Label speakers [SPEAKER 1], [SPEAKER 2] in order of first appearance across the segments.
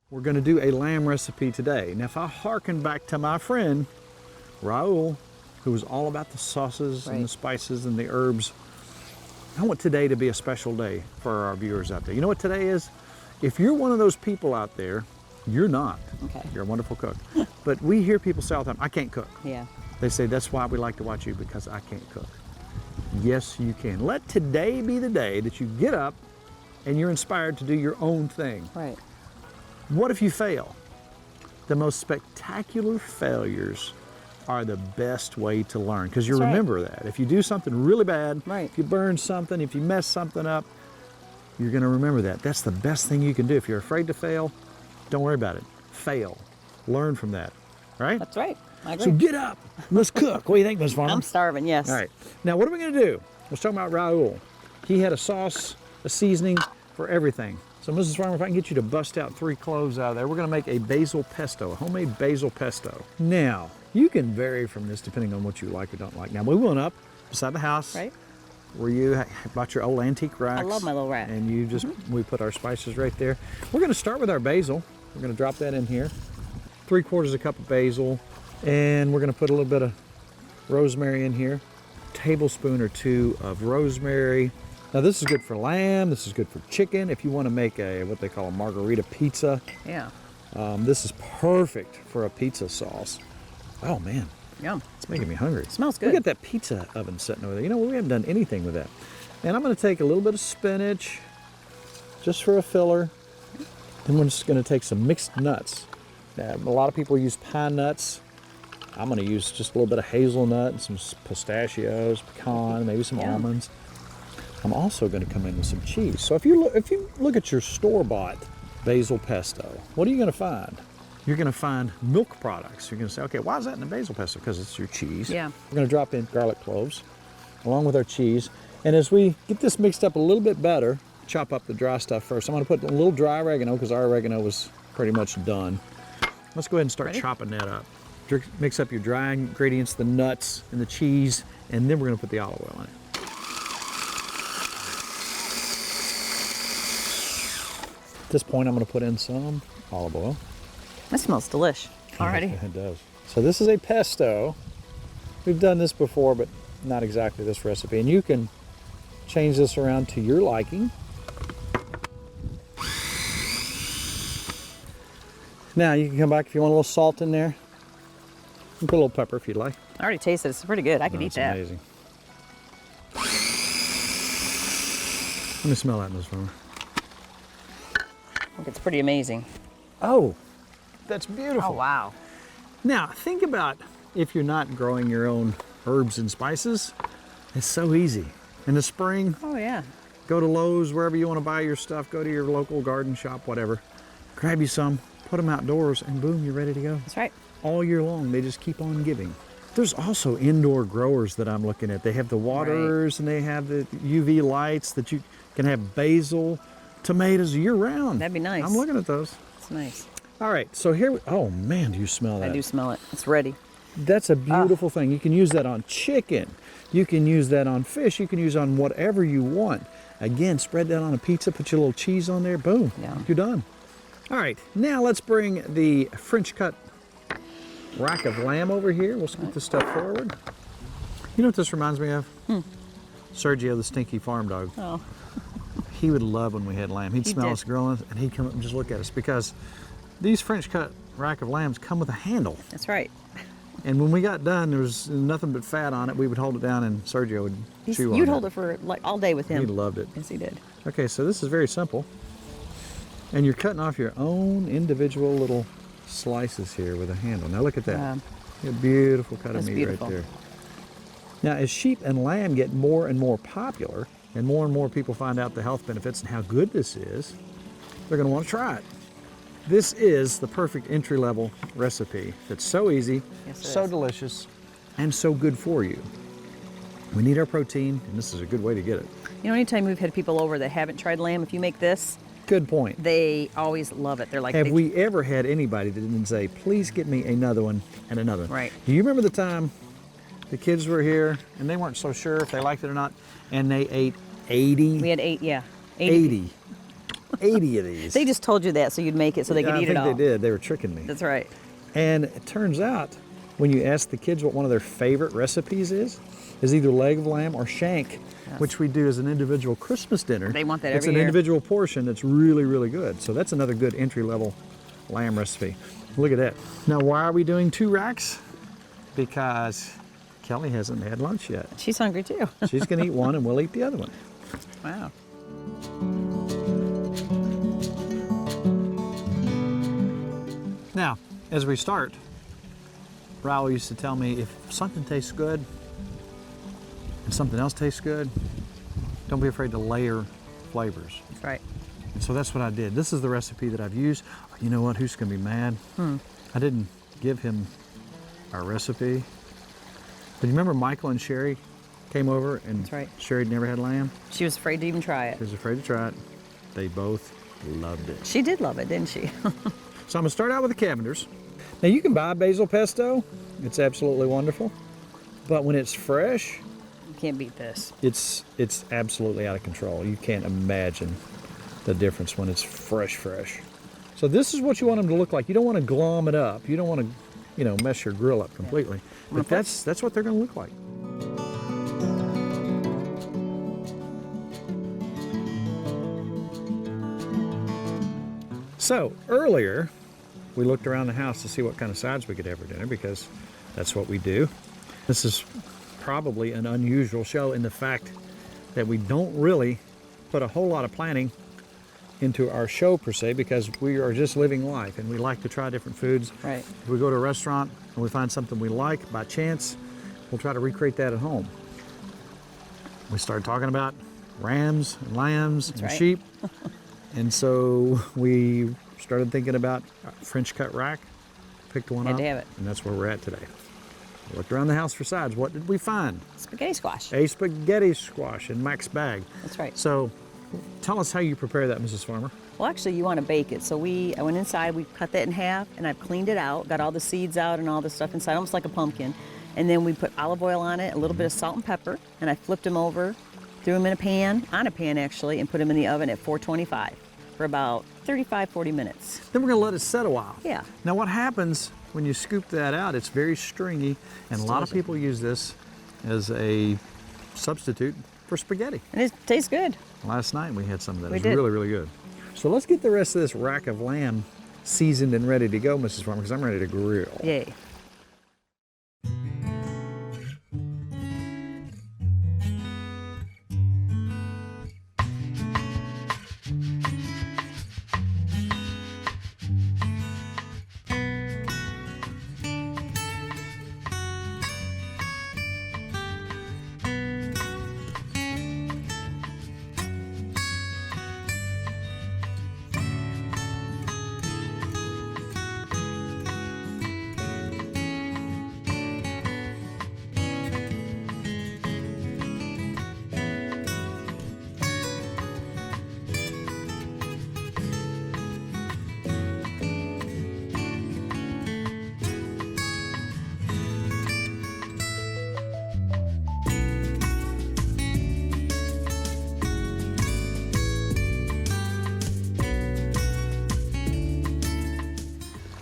[SPEAKER 1] We're going to do a lamb recipe today. Now, if I hearken back to my friend, Raul, who was all about the sauces and the spices and the herbs, I want today to be a special day for our viewers out there. You know what today is? If you're one of those people out there, you're not.
[SPEAKER 2] Okay.
[SPEAKER 1] You're a wonderful cook. But we hear people say all the time, I can't cook.
[SPEAKER 2] Yeah.
[SPEAKER 1] They say, that's why we like to watch you, because I can't cook. Yes, you can. Let today be the day that you get up and you're inspired to do your own thing.
[SPEAKER 2] Right.
[SPEAKER 1] What if you fail? The most spectacular failures are the best way to learn, because you remember that. If you do something really bad, if you burn something, if you mess something up, you're going to remember that. That's the best thing you can do. If you're afraid to fail, don't worry about it. Fail. Learn from that. Right?
[SPEAKER 2] That's right. I agree.
[SPEAKER 1] So get up. Let's cook. What do you think, Ms. Farmer?
[SPEAKER 2] I'm starving, yes.
[SPEAKER 1] All right. Now, what are we going to do? Let's talk about Raul. He had a sauce, a seasoning for everything. So, Mrs. Farmer, if I can get you to bust out 3 cloves out of there, we're going to make a basil pesto, a homemade basil pesto. Now, you can vary from this depending on what you like or don't like. Now, we went up beside the house.
[SPEAKER 2] Right.
[SPEAKER 1] Where you bought your old antique racks.
[SPEAKER 2] I love my little rack.
[SPEAKER 1] And you just, we put our spices right there. We're going to start with our basil. We're going to drop that in here. 3/4 cup of basil. And we're going to put a little bit of rosemary in here. Tablespoon or 2 of rosemary. Now this is good for lamb, this is good for chicken. If you want to make a, what they call a margarita pizza.
[SPEAKER 2] Yeah.
[SPEAKER 1] This is perfect for a pizza sauce. Oh man.
[SPEAKER 2] Yum.
[SPEAKER 1] It's making me hungry.
[SPEAKER 2] It smells good.
[SPEAKER 1] Look at that pizza oven sitting over there. You know, we haven't done anything with that. And I'm going to take a little bit of spinach, just for a filler. Then we're just going to take some mixed nuts. Now, a lot of people use pine nuts. I'm going to use just a little bit of hazelnut and some pistachios, pecan, maybe some almonds. I'm also going to come in with some cheese. So if you look at your store-bought basil pesto, what are you going to find? You're going to find milk products. You're going to say, okay, why is that in the basil pesto? Because it's your cheese.
[SPEAKER 2] Yeah.
[SPEAKER 1] We're going to drop in garlic cloves along with our cheese. And as we get this mixed up a little bit better, chop up the dry stuff first. I'm going to put a little dry oregano because our oregano was pretty much done. Let's go ahead and start chopping that up. Mix up your dry ingredients, the nuts and the cheese, and then we're going to put the olive oil in it. At this point, I'm going to put in some olive oil.
[SPEAKER 2] That smells delish already.
[SPEAKER 1] It does. So this is a pesto. We've done this before, but not exactly this recipe. And you can change this around to your liking. Now you can come back if you want a little salt in there. And put a little pepper if you'd like.
[SPEAKER 2] I already tasted it. It's pretty good. I could eat that.
[SPEAKER 1] Amazing. Let me smell that, Ms. Farmer.
[SPEAKER 2] I think it's pretty amazing.
[SPEAKER 1] Oh, that's beautiful.
[SPEAKER 2] Oh, wow.
[SPEAKER 1] Now, think about if you're not growing your own herbs and spices. It's so easy. In the spring,
[SPEAKER 2] Oh, yeah.
[SPEAKER 1] go to Lowe's, wherever you want to buy your stuff, go to your local garden shop, whatever. Grab you some, put them outdoors, and boom, you're ready to go.
[SPEAKER 2] That's right.
[SPEAKER 1] All year long, they just keep on giving. There's also indoor growers that I'm looking at. They have the waterers and they have the UV lights that you can have basil, tomatoes year round.
[SPEAKER 2] That'd be nice.
[SPEAKER 1] I'm looking at those.
[SPEAKER 2] It's nice.
[SPEAKER 1] All right, so here, oh man, do you smell that?
[SPEAKER 2] I do smell it. It's ready.
[SPEAKER 1] That's a beautiful thing. You can use that on chicken. You can use that on fish. You can use on whatever you want. Again, spread that on a pizza, put your little cheese on there, boom, you're done. All right, now let's bring the French cut rack of lamb over here. We'll scoot this stuff forward. You know what this reminds me of? Sergio, the stinky farm dog.
[SPEAKER 2] Oh.
[SPEAKER 1] He would love when we had lamb. He'd smell us grilling and he'd come up and just look at us, because these French cut rack of lambs come with a handle.
[SPEAKER 2] That's right.
[SPEAKER 1] And when we got done, there was nothing but fat on it. We would hold it down and Sergio would chew on it.
[SPEAKER 2] You'd hold it for like all day with him.
[SPEAKER 1] He loved it.
[SPEAKER 2] Yes, he did.
[SPEAKER 1] Okay, so this is very simple. And you're cutting off your own individual little slices here with a handle. Now look at that. A beautiful cut of meat right there. Now, as sheep and lamb get more and more popular, and more people find out the health benefits and how good this is, they're going to want to try it. This is the perfect entry-level recipe. It's so easy, so delicious, and so good for you. We need our protein, and this is a good way to get it.
[SPEAKER 2] You know, anytime we've had people over that haven't tried lamb, if you make this,
[SPEAKER 1] good point.
[SPEAKER 2] They always love it. They're like,
[SPEAKER 1] have we ever had anybody that didn't say, please get me another one and another one?
[SPEAKER 2] Right.
[SPEAKER 1] Do you remember the time the kids were here and they weren't so sure if they liked it or not, and they ate 80?
[SPEAKER 2] We had 8, yeah.
[SPEAKER 1] 80 80 of these.
[SPEAKER 2] They just told you that so you'd make it so they could eat it all.
[SPEAKER 1] I think they did. They were tricking me.
[SPEAKER 2] That's right.
[SPEAKER 1] And it turns out, when you ask the kids what one of their favorite recipes is either leg of lamb or shank, which we do as an individual Christmas dinner.
[SPEAKER 2] They want that
[SPEAKER 1] It's
[SPEAKER 2] every
[SPEAKER 1] an
[SPEAKER 2] year.
[SPEAKER 1] individual portion that's really, really good. So that's another good entry-level lamb recipe. Look at that. Now, why are we doing 2 racks? Because Kelly hasn't had lunch yet.
[SPEAKER 2] She's hungry too.
[SPEAKER 1] She's going to eat one, and we'll eat the other one.
[SPEAKER 2] Wow.
[SPEAKER 1] Now, as we start, Raul used to tell me if something tastes good and something else tastes good, don't be afraid to layer flavors.
[SPEAKER 2] That's right.
[SPEAKER 1] And so that's what I did. This is the recipe that I've used. You know what? Who's going to be mad? I didn't give him our recipe. But you remember Michael and Sherry came over and
[SPEAKER 2] That's right.
[SPEAKER 1] Sherry'd never had lamb?
[SPEAKER 2] She was afraid to even try it.
[SPEAKER 1] She was afraid to try it. They both loved it.
[SPEAKER 2] She did love it, didn't she?
[SPEAKER 1] So I'm going to start out with the Cavenders. Now you can buy basil pesto. It's absolutely wonderful. But when it's fresh,
[SPEAKER 2] You can't beat this.
[SPEAKER 1] it's absolutely out of control. You can't imagine the difference when it's fresh. So this is what you want them to look like. You don't want to glom it up. You don't want to, mess your grill up completely. But that's what they're going to look like. So earlier, we looked around the house to see what kind of sides we could have for dinner because that's what we do. This is probably an unusual show in the fact that we don't really put a whole lot of planning into our show per se because we are just living life and we like to try different foods.
[SPEAKER 2] Right.
[SPEAKER 1] If we go to a restaurant and we find something we like by chance, we'll try to recreate that at home. We started talking about rams and lambs and
[SPEAKER 2] right.
[SPEAKER 1] sheep. And so we started thinking about a French cut rack, picked one
[SPEAKER 2] Had
[SPEAKER 1] up,
[SPEAKER 2] to have it.
[SPEAKER 1] and that's where we're at today. We looked around the house for sides. What did we find?
[SPEAKER 2] Spaghetti squash.
[SPEAKER 1] A spaghetti squash in Mac's bag.
[SPEAKER 2] That's right.
[SPEAKER 1] So tell us how you prepare that, Mrs. Farmer.
[SPEAKER 2] Well, actually, you want to bake it. So I went inside, we cut that in half, and I've cleaned it out, got all the seeds out and all the stuff inside, almost like a pumpkin. And then we put olive oil on it, a little bit of salt and pepper, and I flipped them over, threw them in a pan, on a pan actually, and put them in the oven at 425 for about 35, 40 minutes.
[SPEAKER 1] Then we're going to let it set a while.
[SPEAKER 2] Yeah.
[SPEAKER 1] Now what happens when you scoop that out, it's very stringy, and a lot of
[SPEAKER 2] delicious.
[SPEAKER 1] people use this as a substitute for spaghetti.
[SPEAKER 2] And it tastes good.
[SPEAKER 1] Last night we had some of that.
[SPEAKER 2] We
[SPEAKER 1] It was
[SPEAKER 2] did.
[SPEAKER 1] really, really good. So let's get the rest of this rack of lamb seasoned and ready to go, Mrs. Farmer, because I'm ready to grill.
[SPEAKER 2] Yay.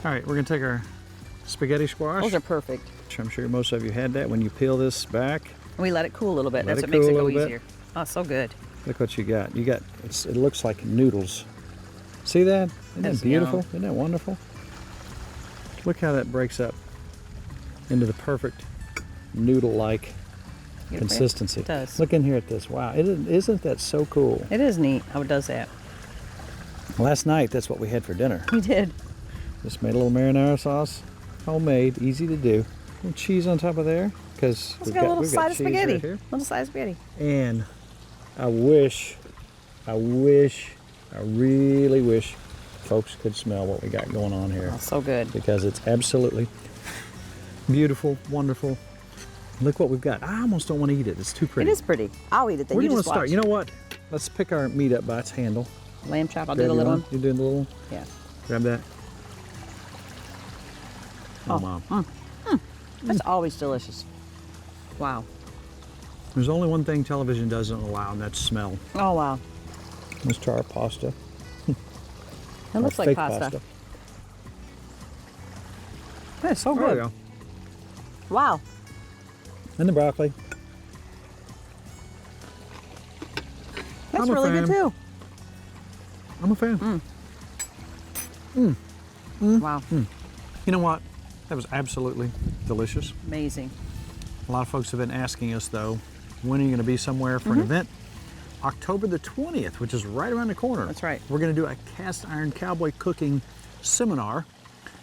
[SPEAKER 1] All right, we're going to take our spaghetti squash,
[SPEAKER 2] Those are perfect.
[SPEAKER 1] which I'm sure most of you had that. When you peel this back,
[SPEAKER 2] And we let it cool a little bit.
[SPEAKER 1] Let
[SPEAKER 2] That's
[SPEAKER 1] it
[SPEAKER 2] what makes
[SPEAKER 1] cool
[SPEAKER 2] it
[SPEAKER 1] a
[SPEAKER 2] go
[SPEAKER 1] little bit.
[SPEAKER 2] easier. Oh, so good.
[SPEAKER 1] look what you got. It looks like noodles. See that? Isn't that
[SPEAKER 2] That's
[SPEAKER 1] beautiful?
[SPEAKER 2] yum.
[SPEAKER 1] Isn't that wonderful? Look how that breaks up into the perfect noodle-like consistency.
[SPEAKER 2] It does.
[SPEAKER 1] Look in here at this. Wow, isn't that so cool?
[SPEAKER 2] It is neat how it does that.
[SPEAKER 1] Last night, that's what we had for dinner.
[SPEAKER 2] We did.
[SPEAKER 1] Just made a little marinara sauce, homemade, easy to do. A little cheese on top of there, because
[SPEAKER 2] Let's get a little side of
[SPEAKER 1] cheese
[SPEAKER 2] spaghetti.
[SPEAKER 1] right here.
[SPEAKER 2] Little side of spaghetti.
[SPEAKER 1] And I really wish folks could smell what we got going on here,
[SPEAKER 2] Oh, so good.
[SPEAKER 1] because it's absolutely beautiful, wonderful. Look what we've got. I almost don't want to eat it. It's too pretty.
[SPEAKER 2] It is pretty. I'll eat it then.
[SPEAKER 1] Where
[SPEAKER 2] You
[SPEAKER 1] do you want
[SPEAKER 2] just
[SPEAKER 1] to start?
[SPEAKER 2] watch.
[SPEAKER 1] You know what? Let's pick our meat up by its handle.
[SPEAKER 2] Lamb chop. I'll do
[SPEAKER 1] Grab
[SPEAKER 2] the
[SPEAKER 1] your
[SPEAKER 2] little one.
[SPEAKER 1] You doing the little one?
[SPEAKER 2] Yeah.
[SPEAKER 1] Grab that. Oh, Mom.
[SPEAKER 2] That's always delicious. Wow.
[SPEAKER 1] There's only one thing television doesn't allow, and that's smell.
[SPEAKER 2] Oh, wow.
[SPEAKER 1] Let's try our pasta.
[SPEAKER 2] It looks like
[SPEAKER 1] fake
[SPEAKER 2] pasta. It's so
[SPEAKER 1] There we
[SPEAKER 2] good.
[SPEAKER 1] go.
[SPEAKER 2] Wow.
[SPEAKER 1] And the broccoli.
[SPEAKER 2] That's
[SPEAKER 1] I'm a
[SPEAKER 2] really good
[SPEAKER 1] fan.
[SPEAKER 2] too.
[SPEAKER 1] I'm a fan.
[SPEAKER 2] Wow.
[SPEAKER 1] You know what? That was absolutely delicious.
[SPEAKER 2] Amazing.
[SPEAKER 1] A lot of folks have been asking us, though, when are you going to be somewhere for an event? October the 20th, which is right around the corner.
[SPEAKER 2] That's right.
[SPEAKER 1] We're going to do a cast iron cowboy cooking seminar,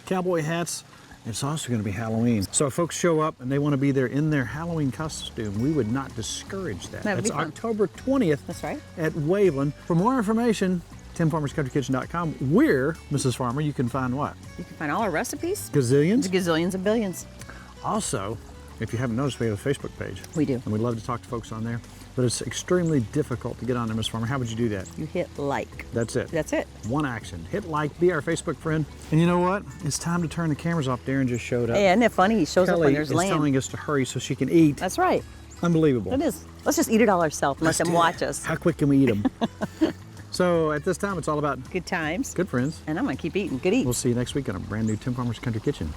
[SPEAKER 1] cowboy hats. It's also going to be Halloween. So if folks show up and they want to be there in their Halloween costume, we would not discourage that.
[SPEAKER 2] That would be
[SPEAKER 1] That's
[SPEAKER 2] fun.
[SPEAKER 1] October 20th.
[SPEAKER 2] That's right.
[SPEAKER 1] At Waveland. For more information, TimFarmersCountryKitchen.com, where, Mrs. Farmer, you can find what?
[SPEAKER 2] You can find all our recipes.
[SPEAKER 1] Gazillions?
[SPEAKER 2] Gazillions and billions.
[SPEAKER 1] Also, if you haven't noticed, we have a Facebook page.
[SPEAKER 2] We do.
[SPEAKER 1] And we'd love to talk to folks on there. But it's extremely difficult to get on there, Miss Farmer. How would you do that?
[SPEAKER 2] You hit like.
[SPEAKER 1] That's it.
[SPEAKER 2] That's it.
[SPEAKER 1] One action. Hit like, be our Facebook friend. And you know what? It's time to turn the cameras off. Darren just showed up.
[SPEAKER 2] Hey, isn't it funny? He shows up when
[SPEAKER 1] Kelly
[SPEAKER 2] there's
[SPEAKER 1] is
[SPEAKER 2] lamb.
[SPEAKER 1] telling us to hurry so she can eat.
[SPEAKER 2] That's right.
[SPEAKER 1] Unbelievable.
[SPEAKER 2] It is. Let's just eat it all ourselves and let
[SPEAKER 1] Let's
[SPEAKER 2] them
[SPEAKER 1] do
[SPEAKER 2] watch
[SPEAKER 1] that.
[SPEAKER 2] us.
[SPEAKER 1] How quick can we eat them? So at this time, it's all about
[SPEAKER 2] Good times.
[SPEAKER 1] good friends.
[SPEAKER 2] And I'm going to keep eating. Good eating.
[SPEAKER 1] We'll see you next week on a brand new Tim Farmer's Country Kitchen.